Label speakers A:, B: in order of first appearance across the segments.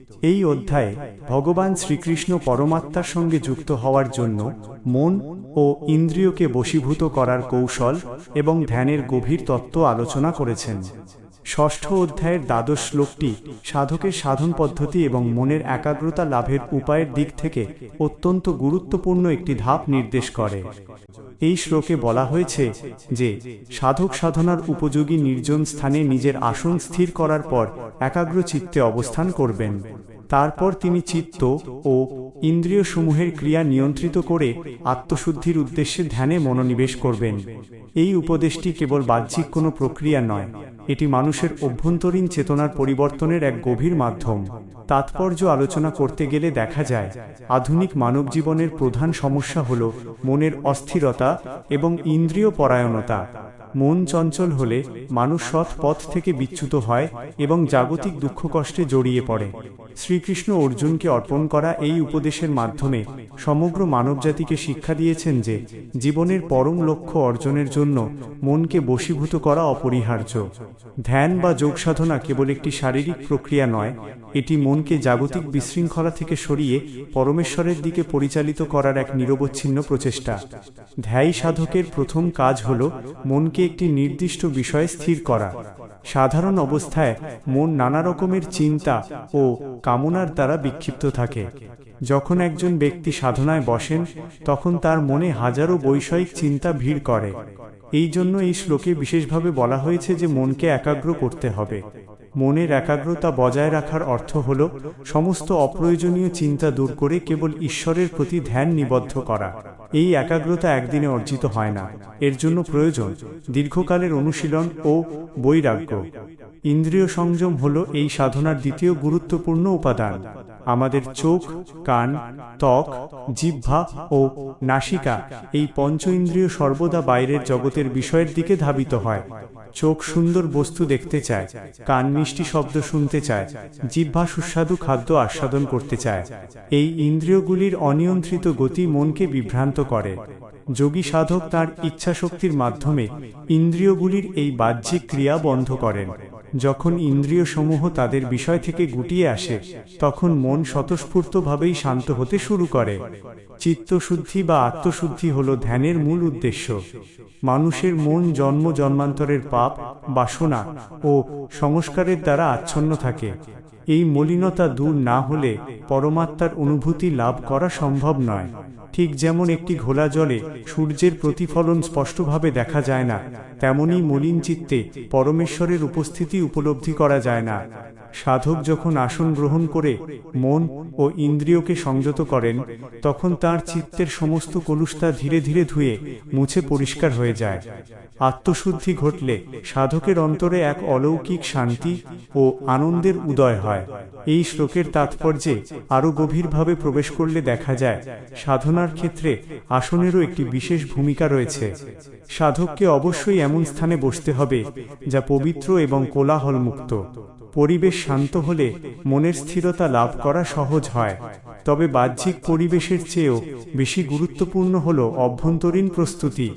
A: এই অধ্যায়ে ভগবান শ্রীকৃষ্ণ পরমাত্মার সঙ্গে যুক্ত হওয়ার জন্য মন ও ইন্দ্রিয়কে বশীভূত করার কৌশল এবং ধ্যানের গভীর তত্ত্ব আলোচনা করেছেন। ষষ্ঠ অধ্যায়ের দ্বাদশ শ্লোকটি সাধকের সাধন পদ্ধতি এবং মনের একাগ্রতা লাভের উপায়ের দিক থেকে অত্যন্ত গুরুত্বপূর্ণ একটি ধাপ নির্দেশ করে। এই শ্লোকে বলা হয়েছে যে সাধক সাধনার উপযোগী নির্জন স্থানে নিজের আসন স্থির করার পর একাগ্র চিত্তে অবস্থান করবেন। তারপর তিনি চিত্ত ও ইন্দ্রিয়সমূহের ক্রিয়া নিয়ন্ত্রিত করে আত্মশুদ্ধির উদ্দেশ্যে ধ্যানে মনোনিবেশ করবেন। এই উপদেশটি কেবল বাহ্যিক কোনো প্রক্রিয়া নয়, এটি মানুষের অভ্যন্তরীণ চেতনার পরিবর্তনের এক গভীর মাধ্যম। তাৎপর্য আলোচনা করতে গেলে দেখা যায়, আধুনিক মানব জীবনের প্রধান সমস্যা হল মনের অস্থিরতা এবং ইন্দ্রিয় পরায়ণতা। মন চঞ্চল হলে মানুষ সৎ পথ থেকে বিচ্যুত হয় এবং জাগতিক দুঃখ কষ্টে জড়িয়ে পড়ে। শ্রীকৃষ্ণ অর্জুনকে অর্পণ করা এই উপদেশের মাধ্যমে সমগ্র মানবজাতিকে শিক্ষা দিয়েছেন যে জীবনের পরম লক্ষ্য অর্জনের জন্য মনকে বশীভূত করা অপরিহার্য। ধ্যান বা যোগ সাধনা কেবল একটি শারীরিক প্রক্রিয়া নয়, এটি মনকে জাগতিক বিশৃঙ্খলা থেকে সরিয়ে পরমেশ্বরের দিকে পরিচালিত করার এক নিরবচ্ছিন্ন প্রচেষ্টা। ধ্যায়ী সাধকের প্রথম কাজ হল মনকে একটি নির্দিষ্ট বিষয়ে স্থির করা। সাধারণ অবস্থায় মন নানা রকমের চিন্তা ও কামনার দ্বারা বিক্ষিপ্ত থাকে। যখন একজন ব্যক্তি সাধনায় বসেন, তখন তার মনে হাজারো বৈষয়িক চিন্তা ভিড় করে। এই জন্য এই শ্লোকে বিশেষভাবে বলা হয়েছে যে মনকে একাগ্র করতে হবে। মনের একাগ্রতা বজায় রাখার অর্থ হল সমস্ত অপ্রয়োজনীয় চিন্তা দূর করে কেবল ঈশ্বরের প্রতি ধ্যান নিবদ্ধ করা। এই একাগ্রতা একদিনে অর্জিত হয় না, এর জন্য প্রয়োজন দীর্ঘকালের অনুশীলন ও বৈরাগ্য। ইন্দ্রিয় সংযম হল এই সাধনার দ্বিতীয় গুরুত্বপূর্ণ উপাদান। আমাদের চোখ, কান, ত্বক, জিহ্বা ও নাসিকা এই পঞ্চ ইন্দ্রিয় সর্বদা বাইরের জগতের বিষয়ের দিকে ধাবিত হয়। চোখ সুন্দর বস্তু দেখতে চায়, কান মিষ্টি শব্দ শুনতে চায়, জিহ্বা সুস্বাদু খাদ্য আস্বাদন করতে চায়। এই ইন্দ্রিয়গুলির অনিয়ন্ত্রিত গতি মনকে বিভ্রান্ত করে। যোগী সাধক তার ইচ্ছাশক্তির মাধ্যমে ইন্দ্রিয়গুলির এই বাহ্যিক ক্রিয়া বন্ধ করেন। যখন ইন্দ্রিয় সমূহ তাদের বিষয় থেকে গুটিয়ে আসে, তখন মন স্বতঃস্ফূর্তভাবেই শান্ত হতে শুরু করে। চিত্তশুদ্ধি বা আত্মশুদ্ধি হল ধ্যানের মূল উদ্দেশ্য। মানুষের মন জন্ম জন্মান্তরের পাপ, বাসনা ও সংস্কারের দ্বারা আচ্ছন্ন থাকে। এই মলিনতা দূর না হলে পরমাত্মার অনুভূতি লাভ করা সম্ভব নয়। ঠিক যেমন একটি ঘোলা জলে সূর্যের প্রতিফলন স্পষ্টভাবে দেখা যায় না, তেমনি মলিন চিত্তে পরমেশ্বরের উপস্থিতি উপলব্ধি করা যায় না। সাধক যখন আসন গ্রহণ করে মন ও ইন্দ্রিয়কে সংযত করেন, তখন তার চিত্তের সমস্ত কলুষতা ধীরে ধীরে ধুয়ে মুছে পরিষ্কার হয়ে যায়। আত্মশুদ্ধি ঘটলে সাধকের অন্তরে এক অলৌকিক শান্তি ও আনন্দের উদয় হয়। এই শ্লোকের তাৎপর্যে আরো গভীরভাবে প্রবেশ করলে দেখা যায়, সাধনার ক্ষেত্রে আসনেরও একটি বিশেষ ভূমিকা রয়েছে। সাধককে অবশ্যই এমন স্থানে বসতে হবে যা পবিত্র এবং কোলাহলমুক্ত। পরিবেশ শান্ত হলে মনের স্থিরতা লাভ করা সহজ হয়। তবে বাহ্যিক পরিবেশের চেয়েও বেশি গুরুত্বপূর্ণ হল অভ্যন্তরীণ প্রস্তুতি।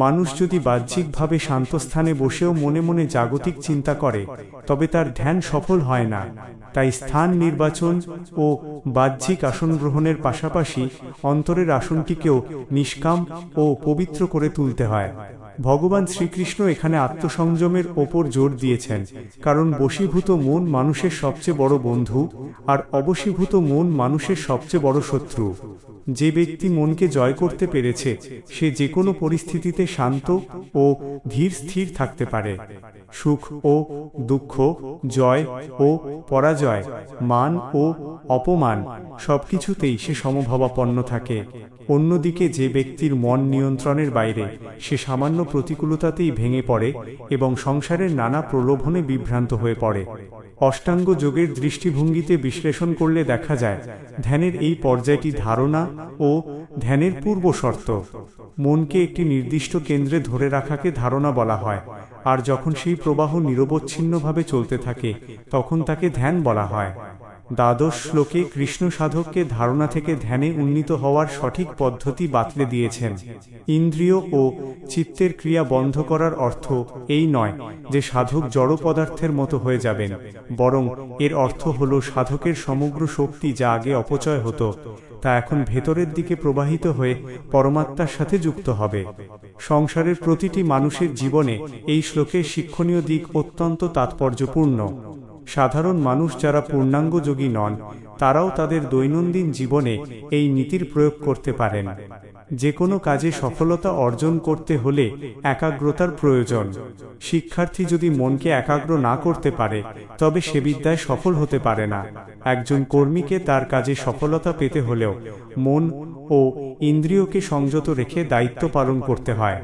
A: মানুষ যদি বাহ্যিকভাবে শান্ত স্থানে বসেও মনে মনে জাগতিক চিন্তা করে, তবে তার ধ্যান সফল হয় না। তাই স্থান নির্বাচন ও বাহ্যিক আসন গ্রহণের পাশাপাশি অন্তরের আসনটিকেও নিষ্কাম ও পবিত্র করে তুলতে হয়। ভগবান শ্রীকৃষ্ণ এখানে আত্মসংযমের ওপর জোর দিয়েছেন, কারণ বশীভূত মন মানুষের সবচেয়ে বড় বন্ধু আর অবশীভূত মন মানুষের সবচেয়ে বড় শত্রু। যে ব্যক্তি মনকে জয় করতে পেরেছে, সে যে কোনো পরিস্থিতিতে শান্ত ও ধীর স্থির থাকতে পারে। সুখ ও দুঃখ, জয় ও পরাজয়, মান ও অপমান সবকিছুতেই সে সমভাবাপন্ন থাকে। অন্যদিকে যে ব্যক্তির মন নিয়ন্ত্রণের বাইরে, সে সামান্য প্রতিকূলতাতেই ভেঙে পড়ে এবং সংসারের নানা প্রলোভনে বিভ্রান্ত হয়ে পড়ে। অষ্টাঙ্গ যোগের দৃষ্টিভঙ্গিতে বিশ্লেষণ করলে দেখা যায়, ধ্যানের এই পর্যায়টি ধারণা ও ধ্যানের পূর্ব শর্ত। মনকে একটি নির্দিষ্ট কেন্দ্রে ধরে রাখাকে ধারণা বলা হয়, আর যখন সেই প্রবাহ নিরবচ্ছিন্নভাবে চলতে থাকে, তখন তাকে ধ্যান বলা হয়। দ্বাদশ শ্লোকে কৃষ্ণ সাধককে ধারণা থেকে ধ্যানে উন্নীত হওয়ার সঠিক পদ্ধতি বাতলে দিয়েছেন। ইন্দ্রিয় ও চিত্তের ক্রিয়া বন্ধ করার অর্থ এই নয় যে সাধক জড় পদার্থের মতো হয়ে যাবেন, বরং এর অর্থ হল সাধকের সমগ্র শক্তি যা আগে অপচয় হতো তা এখন ভেতরের দিকে প্রবাহিত হয়ে পরমাত্মার সাথে যুক্ত হবে। সংসারের প্রতিটি মানুষের জীবনে এই শ্লোকের শিক্ষণীয় দিক অত্যন্ত তাৎপর্যপূর্ণ। সাধারণ মানুষ যারা পূর্ণাঙ্গ যোগী নন, তারাও তাদের দৈনন্দিন জীবনে এই নীতির প্রয়োগ করতে পারেন। যে কোনো কাজে সফলতা অর্জন করতে হলে একাগ্রতার প্রয়োজন। শিক্ষার্থী যদি মনকে একাগ্র না করতে পারে, তবে সে বিদ্যায় সফল হতে পারে না। একজন কর্মীকে তার কাজে সফলতা পেতে হলেও মন ও ইন্দ্রিয়কে সংযত রেখে দায়িত্ব পালন করতে হয়।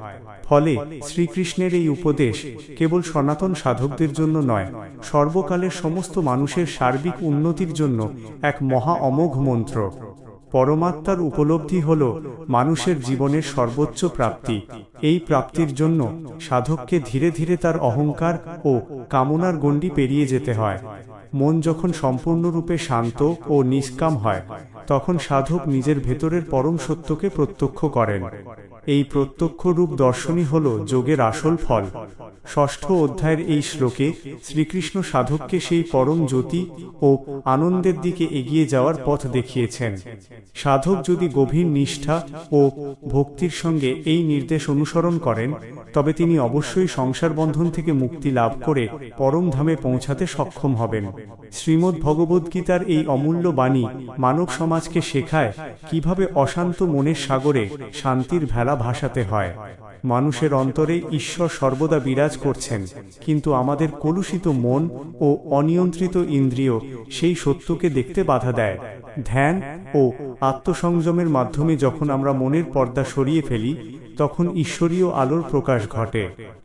A: ফলে শ্রীকৃষ্ণের এই উপদেশ কেবল সনাতন সাধকদের জন্য নয়, সর্বকালের সমস্ত মানুষের সার্বিক উন্নতির জন্য এক মহা অমোঘ মন্ত্র। পরমাত্মার উপলব্ধি হল মানুষের জীবনের সর্বোচ্চ প্রাপ্তি। এই প্রাপ্তির জন্য সাধককে ধীরে ধীরে তার অহংকার ও কামনার গণ্ডি পেরিয়ে যেতে হয়। মন যখন সম্পূর্ণরূপে শান্ত ও নিষ্কাম হয়, তখন সাধক নিজের ভেতরের পরম সত্যকে প্রত্যক্ষ করেন। এই প্রত্যক্ষ রূপ দর্শনই হল যোগের আসল ফল। ষষ্ঠ অধ্যায়ের এই শ্লোকে শ্রীকৃষ্ণ সাধককে সেই পরম জ্যোতি ও আনন্দের দিকে এগিয়ে যাওয়ার পথ দেখিয়েছেন। সাধক যদি গভীর নিষ্ঠা ও ভক্তির সঙ্গে এই নির্দেশ অনুসরণ করেন, তবে তিনি অবশ্যই সংসার বন্ধন থেকে মুক্তি লাভ করে পরম ধামে পৌঁছাতে সক্ষম হবেন। শ্রীমদ্ ভগবদ্গীতার এই অমূল্য বাণী মানব সমাজকে শেখায় কিভাবে অশান্ত মনের সাগরে শান্তির ভেলা ভাসাতে হয়। মানুষের অন্তরে ঈশ্বর সর্বদা বিরাজ করছেন, কিন্তু আমাদের কলুষিত মন ও অনিয়ন্ত্রিত ইন্দ্রিয় সেই সত্যকে দেখতে বাধা দেয়। ধ্যান ও আত্মসংযমের মাধ্যমে যখন আমরা মনের পর্দা সরিয়ে ফেলি, তখন ঈশ্বরীয় আলোর প্রকাশ ঘটে।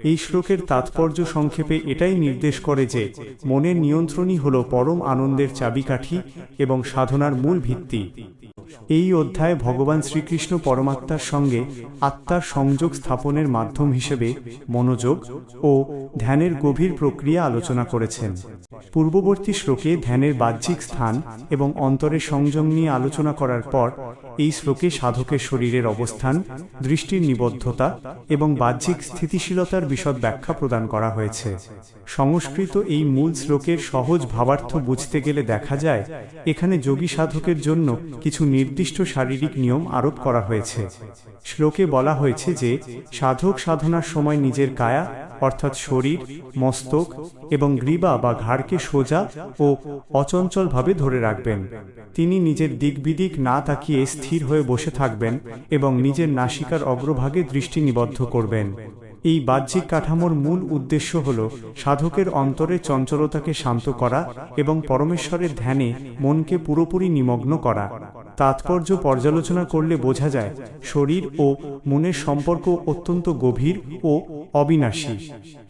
A: এই শ্লোকের তাৎপর্য সংক্ষেপে এটাই নির্দেশ করে যে মনের নিয়ন্ত্রণই হল পরম আনন্দের চাবিকাঠি এবং সাধনার মূল ভিত্তি। এই অধ্যায়ে ভগবান শ্রীকৃষ্ণ পরমাত্মার সঙ্গে আত্মার সংযোগ স্থাপনের মাধ্যম হিসেবে মনোযোগ ও ধ্যানের গভীর প্রক্রিয়া আলোচনা করেছেন। পূর্ববর্তী শ্লোকে ধ্যানের বাহ্যিক স্থান এবং অন্তরের সংযম নিয়ে আলোচনা করার পর এই শ্লোকে সাধকের শরীরের অবস্থান, দৃষ্টির নিবদ্ধতা এবং বাহ্যিক স্থিতিশীলতার বিশদ ব্যাখ্যা প্রদান করা হয়েছে। সংস্কৃত এই মূল শ্লোকের সহজ ভাবার্থ বুঝতে গেলে দেখা যায় এখানে যোগী সাধকের জন্য কিছু নির্দিষ্ট শারীরিক নিয়ম আরোপ করা হয়েছে। শ্লোকে বলা হয়েছে যে সাধক সাধনার সময় নিজের কায়া অর্থাৎ শরীর, মস্তক এবং গ্রীবা বা ঘাড়কে সোজা ও অচঞ্চলভাবে ধরে রাখবেন। তিনি নিজের দিক বিদিক না তাকিয়ে স্থির হয়ে বসে থাকবেন এবং নিজের নাসিকার অগ্রভাগে দৃষ্টি নিবদ্ধ করবেন। এই বাহ্যিক কাঠামোর মূল উদ্দেশ্য হল সাধকের অন্তরে চঞ্চলতাকে শান্ত করা এবং পরমেশ্বরের ধ্যানে মনকে পুরোপুরি নিমগ্ন করা। তাৎপর্য পর্যালোচনা করলে বোঝা যায় শরীর ও মনের সম্পর্ক অত্যন্ত গভীর ও অবিনাশী।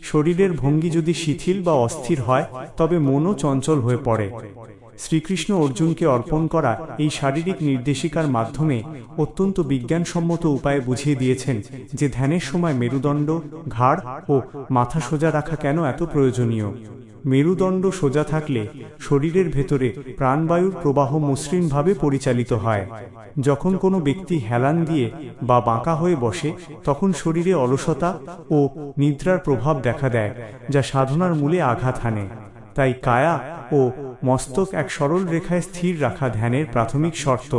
A: শরীরের ভঙ্গি যদি শিথিল বা অস্থির হয়, তবে মনও চঞ্চল হয়ে পড়ে। শ্রীকৃষ্ণ অর্জুনকে অর্পণ করা এই শারীরিক নির্দেশিকার মাধ্যমে অত্যন্ত বিজ্ঞানসম্মত উপায়ে বুঝিয়ে দিয়েছেন যে ধ্যানের সময় মেরুদণ্ড, ঘাড় ও মাথা সোজা রাখা কেন এত প্রয়োজনীয়। মেরুদণ্ড সোজা থাকলে শরীরের ভেতরে প্রাণবায়ুর প্রবাহ মসৃণভাবে পরিচালিত হয়। যখন কোনো ব্যক্তি হেলান দিয়ে বা বাঁকা হয়ে বসে, তখন শরীরে অলসতা ও নিদ্রার প্রভাব দেখা দেয়, যা সাধনার মূলে আঘাত হানে। তাই কায়া ও মস্তক এক সরল রেখায় স্থির রাখা ধ্যানের প্রাথমিক শর্ত।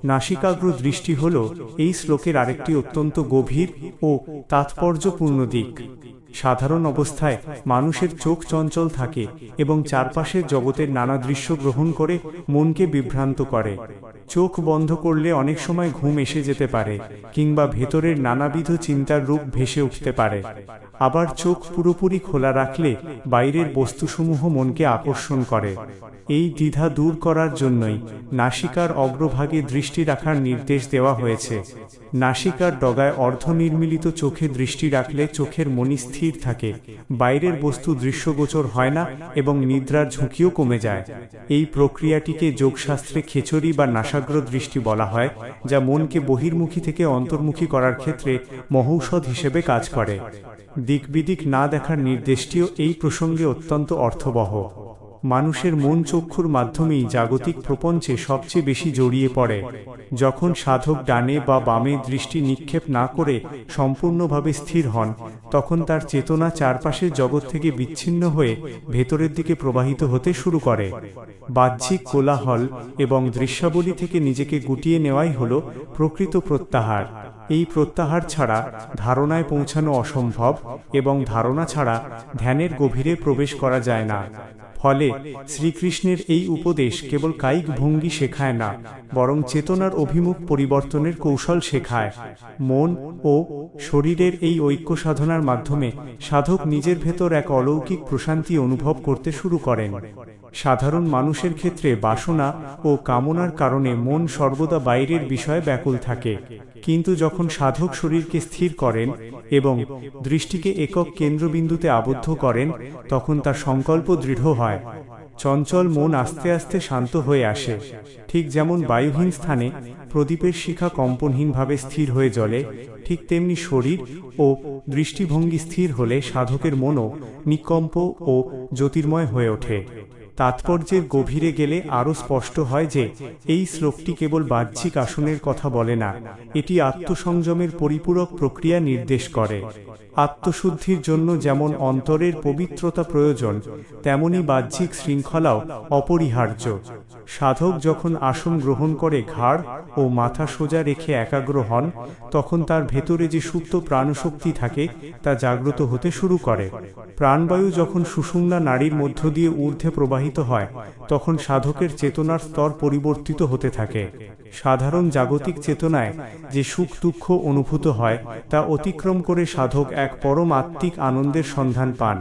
A: নাসিকাগ্র দৃষ্টি হল এই শ্লোকের আরেকটি অত্যন্ত গভীর ও তাৎপর্যপূর্ণ দিক। সাধারণ অবস্থায় মানুষের চোখ চঞ্চল থাকে এবং চারপাশের জগতের নানা দৃশ্য গ্রহণ করে মনকে বিভ্রান্ত করে। চোখ বন্ধ করলে অনেক সময় ঘুম এসে যেতে পারে, কিংবা ভেতরের নানাবিধ চিন্তার রূপ ভেসে উঠতে পারে। আবার চোখ পুরোপুরি খোলা রাখলে বাইরের বস্তুসমূহ মনকে আকর্ষণ করে। এই দ্বিধা দূর করার জন্যই নাসিকার অগ্রভাগে দৃষ্টি রাখার নির্দেশ দেওয়া হয়েছে। নাসিকার ডগায় অর্ধনির্মিলিত চোখে দৃষ্টি রাখলে চোখের মনি স্থির থাকে, বাইরের বস্তু দৃশ্যগোচর হয় না এবং নিদ্রার ঝুঁকিও কমে যায়। এই প্রক্রিয়াটিকে যোগশাস্ত্রে খেচরি বা নাসাগ্র দৃষ্টি বলা হয়, যা মনকে বহির্মুখী থেকে অন্তর্মুখী করার ক্ষেত্রে মহৌষধ হিসেবে কাজ করে। দিক বিদিক না দেখার নির্দেশটিও এই প্রসঙ্গে অত্যন্ত অর্থবহ। মানুষের মন চক্ষুর মাধ্যমেই জাগতিক প্রপঞ্চে সবচেয়ে বেশি জড়িয়ে পড়ে। যখন সাধক ডানে বা বামে দৃষ্টি নিক্ষেপ না করে সম্পূর্ণভাবে স্থির হন, তখন তার চেতনা চারপাশের জগৎ থেকে বিচ্ছিন্ন হয়ে ভেতরের দিকে প্রবাহিত হতে শুরু করে। বাহ্যিক কোলাহল এবং দৃশ্যাবলী থেকে নিজেকে গুটিয়ে নেওয়াই হল প্রকৃত প্রত্যাহার। এই প্রত্যাহার ছাড়া ধারণায় পৌঁছানো অসম্ভব, এবং ধারণা ছাড়া ধ্যানের গভীরে প্রবেশ করা যায় না। ফলে শ্রীকৃষ্ণের এই উপদেশ কেবল কায়িক ভঙ্গি শেখায় না, বরং চেতনার অভিমুখ পরিবর্তনের কৌশল শেখায়। মন ও শরীরের এই ঐক্য সাধনার মাধ্যমে সাধক নিজের ভেতর এক অলৌকিক প্রশান্তি অনুভব করতে শুরু করেন। সাধারণ মানুষের ক্ষেত্রে বাসনা ও কামনার কারণে মন সর্বদা বাইরের বিষয়ে ব্যাকুল থাকে, কিন্তু যখন সাধক শরীরকে স্থির করেন এবং দৃষ্টিকে একক কেন্দ্রবিন্দুতে আবদ্ধ করেন, তখন তার সংকল্প দৃঢ় হয়। চঞ্চল মন আস্তে আস্তে শান্ত হয়ে আসে। ঠিক যেমন বায়ুহীন স্থানে প্রদীপের শিখা কম্পনহীনভাবে স্থির হয়ে জ্বলে, ঠিক তেমনি শরীর ও দৃষ্টিভঙ্গি স্থির হলে সাধকের মনও নিকম্প ও জ্যোতির্ময় হয়ে ওঠে। তাৎপর্যের গভীরে গেলে আরও স্পষ্ট হয় যে এই শ্লোকটি কেবল বাহ্যিক আসনের কথা বলে না, এটি আত্মসংযমের পরিপূরক প্রক্রিয়া নির্দেশ করে। আত্মশুদ্ধির জন্য যেমন অন্তরের পবিত্রতা প্রয়োজন, তেমনি বাহ্যিক শৃঙ্খলাও অপরিহার্য। সাধক যখন আসন গ্রহণ করে ঘাড় ও মাথা সোজা রেখে একাগ্র হন, তখন তার ভেতরে যে সুপ্ত প্রাণশক্তি থাকে তা জাগ্রত হতে শুরু করে। প্রাণবায়ু যখন সুষুম্না নাড়ির মধ্য দিয়ে ঊর্ধ্বে প্রবাহিত হয়, তখন সাধকের চেতনার স্তর পরিবর্তিত হতে থাকে। সাধারণ জাগতিক চেতনায় যে সুখ দুঃখ অনুভূত হয়, তা অতিক্রম করে সাধক এক পরম আত্মিক আনন্দের সন্ধান পান।